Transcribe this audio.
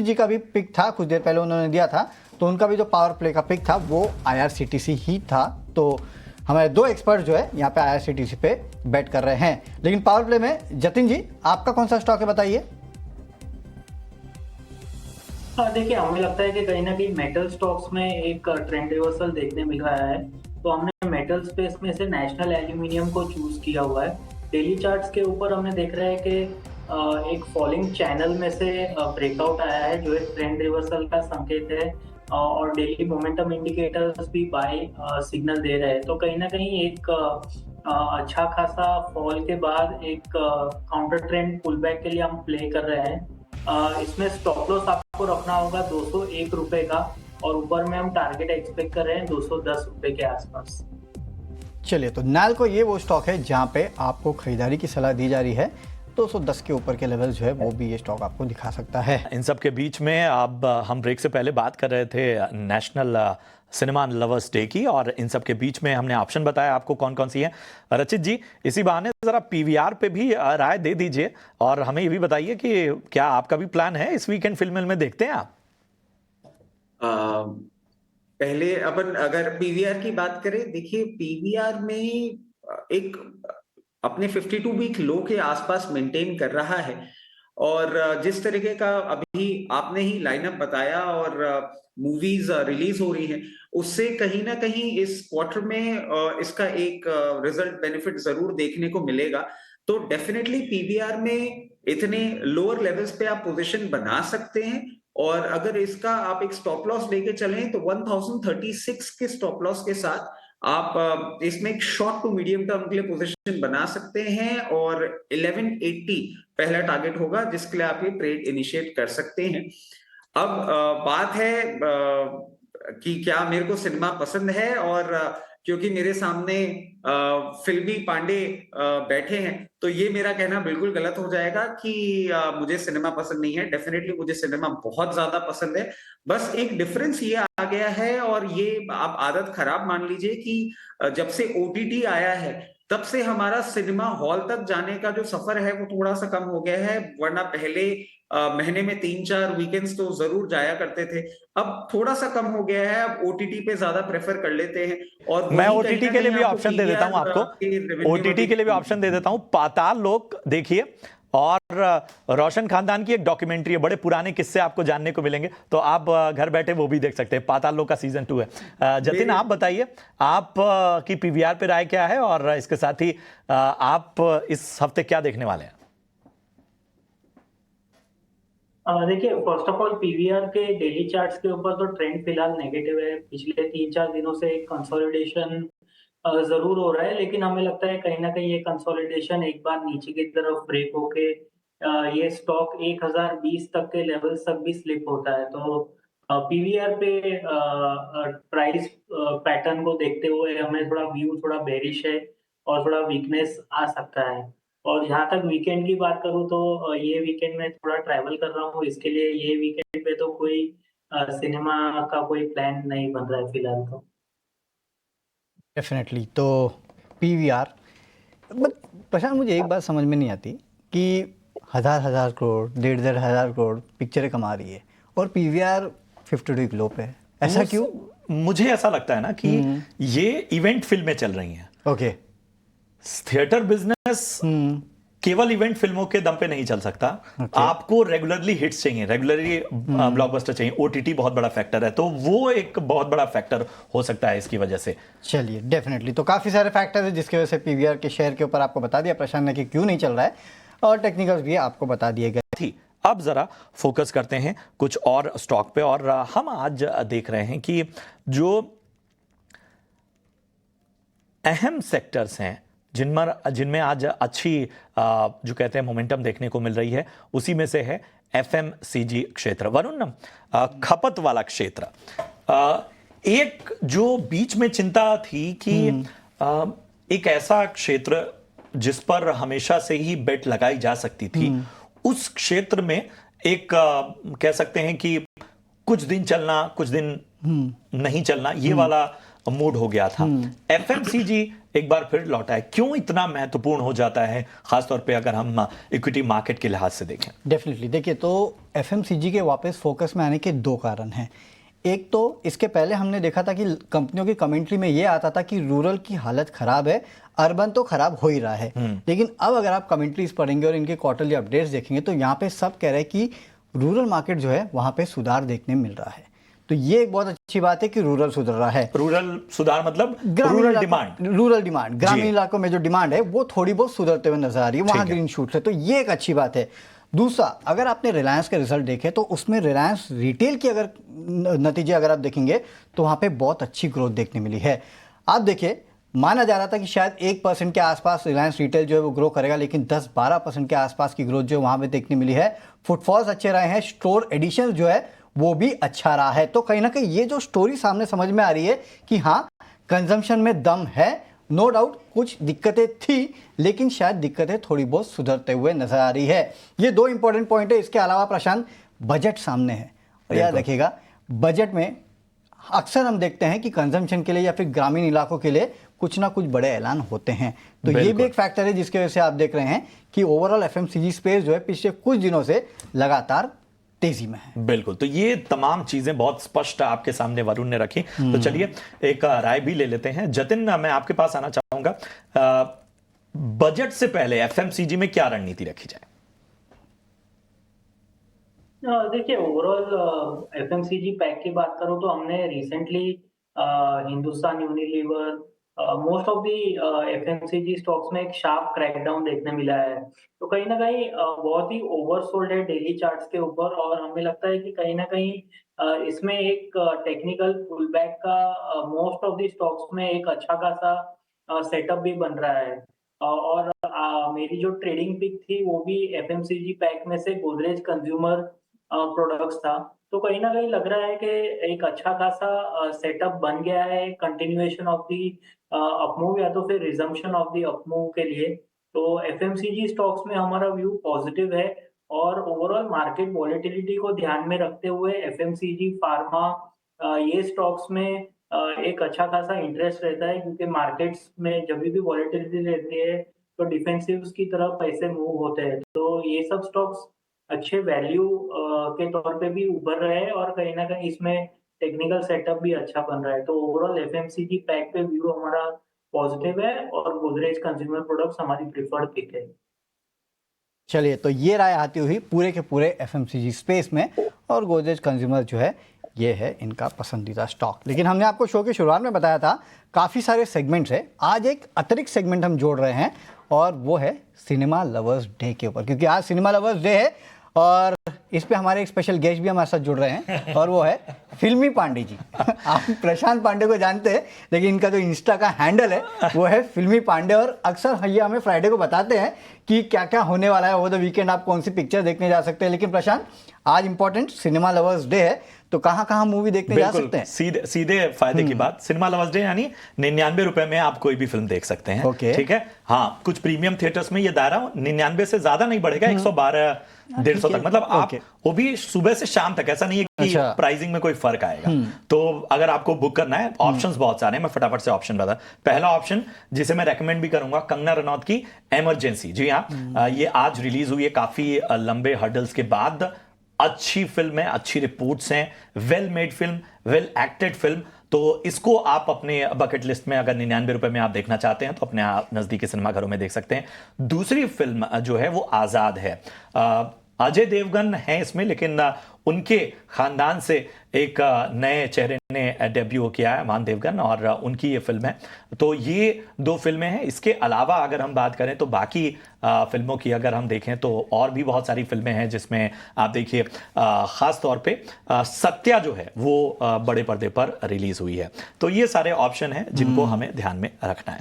जी का भी पिक था, कुछ देर पहले उन्होंने दिया था, तो उनका भी जो पावर प्ले का पिक था वो IRCTC ही था। तो हमारे दो एक्सपर्ट जो है यहाँ पे IRCTC पे बेट कर रहे हैं। लेकिन पावर प्ले में जतिन जी, आपका कौन सा स्टॉक है बताइए। हाँ, देखिए हमें लगता है कि कहीं ना कहीं मेटल स्टॉक्स में एक ट्रेंड रिवर्सल देखने मिल रहा है। तो हमने मेटल स्पेस में से नेशनल एल्यूमिनियम को चूज किया हुआ है। डेली चार्ट्स के ऊपर हमने देख रहा है कि एक फॉलिंग चैनल में से ब्रेकआउट आया है जो एक ट्रेंड रिवर्सल का संकेत है। और डेली मोमेंटम इंडिकेटर्स भी बाय सिग्नल दे रहे हैं। तो कहीं ना कहीं एक अच्छा खासा फॉल के बाद एक काउंटर ट्रेंड पुल बैक के लिए हम प्ले कर रहे हैं। इसमें स्टॉप लॉस आपको रखना होगा 201 रुपए का, और ऊपर में हम टारगेट एक्सपेक्ट कर रहे हैं 210 रुपए के आसपास। चलिए, तो नैल्को ये वो स्टॉक है जहाँ पे आपको खरीदारी की सलाह दी जा रही है। 210 के ऊपर के लेवल जो है वो भी ये स्टॉक आपको दिखा सकता है। इन सब के बीच में अब हम ब्रेक से पहले बात कर रहे थे नेशनल सिनेमा लवर्स डे की, और इन सब के बीच में हमने ऑप्शन बताया आपको कौन कौन सी है। रचित जी, इसी बहाने जरा PVR पे भी राय दे दीजिए, और हमें ये भी बताइए कि क्या आपका भी प्लान है इस वीकेंड फिल्म में देखते हैं आप? पहले अपन अगर पीवीआर की बात करें, देखिए पीवीआर में एक अपने 52 वीक लो के आसपास मेंटेन कर रहा है। और जिस तरीके का अभी आपने ही लाइनअप बताया और मूवीज रिलीज हो रही हैं, उससे कहीं ना कहीं इस क्वार्टर में इसका एक रिजल्ट बेनिफिट जरूर देखने को मिलेगा। तो डेफिनेटली पीवीआर में इतने लोअर लेवल्स पे आप पोजीशन बना सकते हैं। और अगर इसका आप एक स्टॉप लॉस लेके चलें तो 1036 के स्टॉप लॉस के साथ आप इसमें एक शॉर्ट टू मीडियम टर्म के लिए पोजीशन बना सकते हैं। और 1180 पहला टारगेट होगा जिसके लिए आप ये ट्रेड इनिशिएट कर सकते हैं। अब बात है कि क्या मेरे को सिनेमा पसंद है, और क्योंकि मेरे सामने फिल्मी पांडे बैठे हैं, तो ये मेरा कहना बिल्कुल गलत हो जाएगा कि मुझे सिनेमा पसंद नहीं है। डेफिनेटली मुझे सिनेमा बहुत ज्यादा पसंद है। बस एक डिफरेंस ये आ गया है, और ये आप आदत खराब मान लीजिए कि जब से OTT आया है तब से हमारा सिनेमा हॉल तक जाने का जो सफर है वो थोड़ा सा कम हो गया है। वरना पहले महीने में 3-4 वीकेंड्स तो जरूर जाया करते थे। अब थोड़ा सा कम हो गया है, अब OTT पे ज्यादा प्रेफर कर लेते हैं। और मैं वही OTT के लिए भी ऑप्शन दे देता हूं आपको। OTT के लिए भी ऑप्शन दे देता हूं, पाताल लोक देखिए, और रोशन खानदान की एक डॉक्यूमेंट्री है, बड़े पुराने किस्से आपको जानने को मिलेंगे, तो आप घर बैठे वो भी देख सकते हैं। पाताल लोक का सीजन 2 है। जतिन, आप बताइए आप की PVR पे राय क्या है, और इसके साथ ही आप इस हफ्ते क्या देखने वाले हैं? देखिए, फर्स्ट ऑफ ऑल पीवीआर के डेली चार्ट्स के ऊपर तो ट्रेंड फिलहाल नेगेटिव है। पिछले 3-4 दिनों से एक कंसोलिडेशन जरूर हो रहा है, लेकिन हमें लगता है कहीं ना कहीं ये कंसोलिडेशन एक बार नीचे की तरफ ब्रेक होके ये स्टॉक 1020 तक के लेवल्स तक भी स्लिप होता है। तो पीवीआर पे प्राइस पैटर्न को देखते हुए हमें थोड़ा व्यू थोड़ा बेरिश है, और थोड़ा वीकनेस आ सकता है। और जहाँ तक वीकेंड की बात करूँ तो ये वीकेंड में थोड़ा ट्रैवल कर रहा हूँ, इसके लिए ये वीकेंड पे तो कोई सिनेमा का कोई प्लान नहीं बन रहा है फिलहाल तो। डेफिनेटली। तो PVR, बट प्रशांत, मुझे एक बात समझ में नहीं आती कि 1000 करोड़ 1,500 करोड़ पिक्चरें कमा रही है और PVR 52 किलो पे है, ऐसा क्यों? मुझे ऐसा लगता है ना कि ये इवेंट फिल्में चल रही हैं। ओके। थिएटर बिजनेस केवल इवेंट फिल्मों के दम पे नहीं चल सकता। आपको रेगुलरली हिट्स चाहिए, रेगुलरली ब्लॉकबस्टर चाहिए। OTT बहुत बड़ा फैक्टर है, तो वो एक बहुत बड़ा फैक्टर हो सकता है इसकी वजह से। चलिए, डेफिनेटली। तो काफ़ी सारे फैक्टर है जिसकी वजह से PVR के शेयर के ऊपर आपको बता दिया प्रशांत ने कि क्यों नहीं चल रहा है, और टेक्निकल्स भी आपको बता दिए गए थी। अब जरा फोकस करते हैं कुछ और स्टॉक पे, और हम आज देख रहे हैं कि जो अहम सेक्टर्स हैं जिनमें आज अच्छी जो कहते हैं मोमेंटम देखने को मिल रही है, उसी में से है FMCG क्षेत्र। वरुण, खपत वाला क्षेत्र, एक जो बीच में चिंता थी कि एक ऐसा क्षेत्र जिस पर हमेशा से ही बेट लगाई जा सकती थी, उस क्षेत्र में एक कह सकते हैं कि कुछ दिन चलना कुछ दिन नहीं चलना, ये वाला मूड हो गया था। एफएमसीजी एक बार फिर लौटा है, क्यों इतना महत्वपूर्ण हो जाता है, खासतौर पे अगर हम इक्विटी मार्केट के लिहाज से देखें? डेफिनेटली देखिए, तो एफएमसीजी के वापस फोकस में आने के दो कारण हैं। एक तो इसके पहले हमने देखा था कि कंपनियों की कमेंट्री में ये आता था कि रूरल की हालत खराब है, अर्बन तो खराब हो ही रहा है। लेकिन अब अगर आप कमेंट्रीज पढ़ेंगे और इनके क्वार्टरली अपडेट्स देखेंगे तो यहाँ पे सब कह रहे हैं कि रूरल मार्केट जो है वहाँ पे सुधार देखने मिल रहा है। तो ये एक बहुत अच्छी बात है कि रूरल सुधर रहा है। रूरल सुधार मतलब रूरल डिमांड, ग्रामीण इलाकों में जो डिमांड है वो थोड़ी बहुत सुधरते हुए नजर आ रही है, वहाँ ग्रीन शूट्स है, तो ये एक अच्छी बात है। दूसरा, अगर आपने रिलायंस के रिजल्ट देखे तो उसमें रिलायंस रिटेल की अगर नतीजे अगर आप देखेंगे तो वहाँ पे बहुत अच्छी ग्रोथ देखने मिली है। आप देखिए, माना जा रहा था कि शायद 1% के आसपास रिलायंस रिटेल जो है वो ग्रो करेगा, लेकिन 10-12% के आसपास की ग्रोथ जो वहाँ पे देखने मिली है। फुटफॉल्स अच्छे रहे हैं, स्टोर एडिशन जो है वो भी अच्छा रहा है। तो कहीं ना कहीं ये जो स्टोरी सामने समझ में आ रही है कि हाँ, कंजम्पशन में दम है, नो डाउट कुछ दिक्कतें थी लेकिन शायद दिक्कतें थोड़ी बहुत सुधरते हुए नजर आ रही है। ये दो इंपॉर्टेंट पॉइंट है। इसके अलावा प्रशांत, बजट सामने है और याद रखिएगा, बजट में अक्सर हम देखते हैं कि कंजम्पशन के लिए या फिर ग्रामीण इलाकों के लिए कुछ ना कुछ बड़े ऐलान होते हैं। तो ये भी एक फैक्टर है जिसकी वजह से आप देख रहे हैं कि ओवरऑल एफएमसीजी स्पेस जो है पिछले कुछ दिनों से लगातार तेजी में है। बिल्कुल, तो ये तमाम चीजें बहुत स्पष्ट आपके सामने वरुण ने रखी। तो चलिए एक राय भी ले लेते हैं। जतिन, मैं आपके पास आना चाहूंगा, बजट से पहले एफएमसीजी में क्या रणनीति रखी जाए? देखिए, ओवरऑल एफएमसीजी पैक की बात करूं तो हमने recently Hindustan Unilever, most of the FMCG stocks में एक शार्प क्रैकडाउन देखने मिला है। तो कहीं ना कहीं बहुत ही ओवरसोल्ड है डेली चार्ट्स के ऊपर, और हमें लगता है कि कहीं ना कहीं इसमें एक टेक्निकल पुलबैक का मोस्ट ऑफ दी स्टॉक्स में एक अच्छा खासा सेटअप भी बन रहा है। और मेरी जो ट्रेडिंग पिक थी वो भी एफएमसीजी पैक में से गोदरेज कंज्यूमर प्रोडक्ट्स था। तो कहीं ना कहीं लग रहा है कि एक अच्छा खासा सेटअप बन गया है कंटिन्यूएशन ऑफ दी अपमूव या तो फिर रिजम्पशन ऑफ दी अपमूव के लिए। तो एफएमसीजी स्टॉक्स में हमारा व्यू पॉजिटिव है, और ओवरऑल मार्केट वॉलेटिलिटी को ध्यान में रखते हुए एफएमसीजी, फार्मा, ये स्टॉक्स में एक अच्छा खासा इंटरेस्ट रहता है, क्योंकि मार्केट्स में जब भी वॉलेटिलिटी रहती है तो डिफेंसिव्स की तरफ पैसे मूव होते हैं। तो ये सब स्टॉक्स अच्छे वैल्यू के तौर पे भी उभर रहे हैं, और कहीं ना कहीं इसमें टेक्निकल सेटअप भी अच्छा बन रहा है। तो ओवरऑल एफएमसीजी पैक पे व्यू हमारा पॉजिटिव है, और गोदरेज कंज्यूमर प्रोडक्ट्स हमारी प्रिफर्ड पिक है। चलिए, तो ये राय आती हुई पूरे के पूरे एफएमसीजी स्पेस में, और गोदरेज कंज्यूमर जो है ये है इनका पसंदीदा स्टॉक। लेकिन हमने आपको शो की शुरुआत में बताया था काफ़ी सारे सेगमेंट्स है, आज एक अतिरिक्त सेगमेंट हम जोड़ रहे हैं और वो है सिनेमा लवर्स डे के ऊपर, क्योंकि आज सिनेमा लवर्स डे है और इस पे हमारे एक स्पेशल गेस्ट भी हमारे साथ जुड़ रहे हैं और वो है फिल्मी पांडे जी। आप प्रशांत पांडे को जानते हैं, लेकिन इनका जो इंस्टा का हैंडल है वो है फिल्मी पांडे, और अक्सर भैया हमें फ्राइडे को बताते हैं कि क्या क्या होने वाला है, वो द वीकेंड आप कौन सी पिक्चर देखने जा सकते हैं। लेकिन प्रशांत, आज इंपॉर्टेंट सिनेमा लवर्स डे है, तो कहाँ कहाँ मूवी देखने जा सकते हैं? सीधे फायदे की बात, सिनेमा लवर्स डे यानी 99 रुपए में आप कोई भी फिल्म देख सकते हैं। ठीक है, हाँ, कुछ प्रीमियम थिएटर्स में ये दायरा 99 से ज्यादा नहीं बढ़ेगा, 112-150 तक, मतलब आप वो भी सुबह से शाम तक, ऐसा नहीं है कि प्राइसिंग में कोई फर्क आएगा। तो अगर आपको बुक करना है, ऑप्शंस बहुत सारे हैं, मैं फटाफट से ऑप्शन बता। पहला ऑप्शन जिसे मैं रेकमेंड भी करूंगा, कंगना रनौत की इमरजेंसी। जी हाँ, ये आज रिलीज हुई है, काफी लंबे हर्डल्स के बाद। अच्छी फिल्म है, अच्छी रिपोर्ट्स हैं, well made film, well acted film. तो इसको आप अपने बकेट लिस्ट में, अगर 99 रुपए में आप देखना चाहते हैं तो अपने नजदीकी सिनेमाघरों में देख सकते हैं। दूसरी फिल्म जो है वो आजाद है। अजय देवगन है इसमें, लेकिन उनके खानदान से एक नए चेहरे ने डेब्यू किया है, मान देवगन, और उनकी ये फिल्म है। तो ये दो फिल्में हैं। इसके अलावा अगर हम बात करें तो बाकी फिल्मों की अगर हम देखें तो और भी बहुत सारी फिल्में हैं, जिसमें आप देखिए खास तौर पे सत्या जो है वो बड़े पर्दे पर रिलीज हुई है। तो ये सारे ऑप्शन हैं जिनको हमें ध्यान में रखना है।